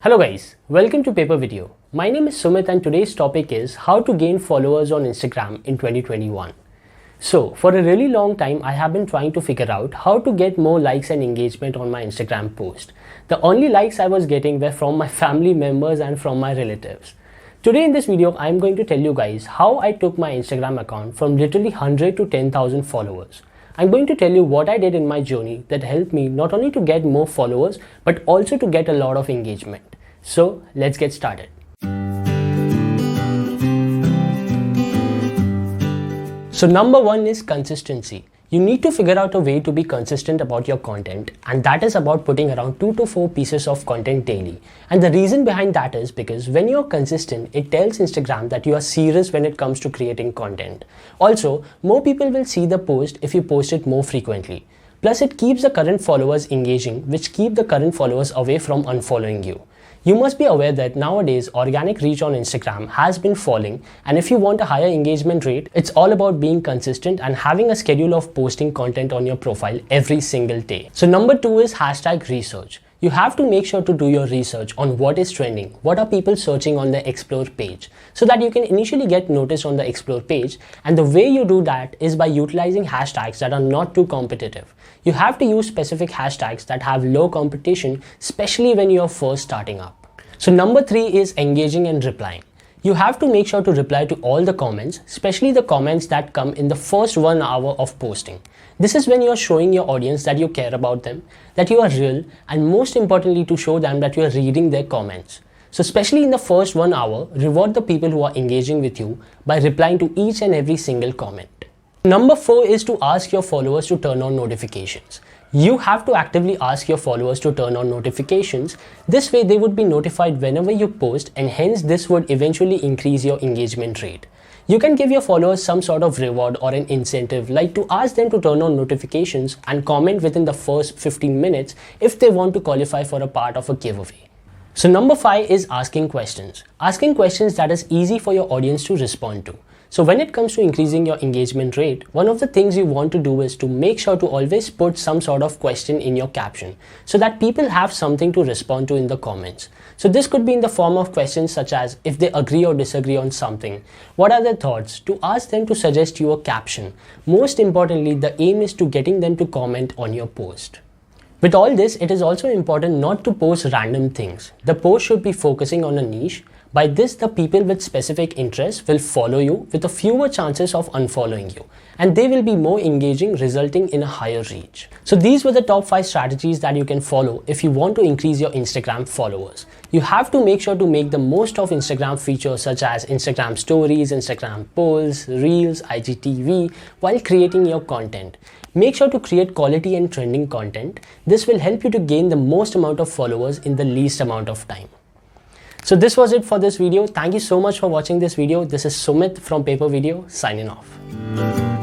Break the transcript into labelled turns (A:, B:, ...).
A: Hello guys, welcome to Paper Video. My name is Sumit and today's topic is how to gain followers on Instagram in 2021. So for a really long time I have been trying to figure out how to get more likes and engagement on my Instagram post. The only likes I was getting were from my family members and from my relatives. Today in this video I am going to tell you guys how I took my Instagram account from literally 100 to 10,000 followers. I'm going to tell you what I did in my journey that helped me not only to get more followers but also to get a lot of engagement. So let's get started. So number one is consistency. You need to figure out a way to be consistent about your content, and that is about putting around 2 to 4 pieces of content daily. And the reason behind that is because when you're consistent, it tells Instagram that you are serious when it comes to creating content. Also, more people will see the post if you post it more frequently. Plus, it keeps the current followers engaging, which keep the current followers away from unfollowing you. You must be aware that nowadays organic reach on Instagram has been falling, and if you want a higher engagement rate, it's all about being consistent and having a schedule of posting content on your profile every single day. So number 2 is hashtag research. You have to make sure to do your research on what is trending, what are people searching on the explore page, so that you can initially get noticed on the explore page. And the way you do that is by utilizing hashtags that are not too competitive. You have to use specific hashtags that have low competition, especially when you are first starting up. So number 3 is engaging and replying. You have to make sure to reply to all the comments, especially the comments that come in the first 1 hour of posting. This is when you are showing your audience that you care about them, that you are real, and most importantly to show them that you are reading their comments. So especially in the first 1 hour, reward the people who are engaging with you by replying to each and every single comment. Number 4 is to ask your followers to turn on notifications. You have to actively ask your followers to turn on notifications. This way they would be notified whenever you post, and hence this would eventually increase your engagement rate. You can give your followers some sort of reward or an incentive, like to ask them to turn on notifications and comment within the first 15 minutes if they want to qualify for a part of a giveaway. So number 5 is asking questions. Asking questions that is easy for your audience to respond to. So when it comes to increasing your engagement rate, one of the things you want to do is to make sure to always put some sort of question in your caption so that people have something to respond to in the comments. So this could be in the form of questions such as if they agree or disagree on something, what are their thoughts, to ask them to suggest you a caption. Most importantly, the aim is to getting them to comment on your post. With all this, it is also important not to post random things. The post should be focusing on a niche. By this, the people with specific interests will follow you with a fewer chances of unfollowing you, and they will be more engaging, resulting in a higher reach. So these were the top 5 strategies that you can follow if you want to increase your Instagram followers. You have to make sure to make the most of Instagram features such as Instagram stories, Instagram polls, reels, IGTV while creating your content. Make sure to create quality and trending content. This will help you to gain the most amount of followers in the least amount of time. So this was it for this video. Thank you so much for watching this video. This is Sumit from Paper Video signing off.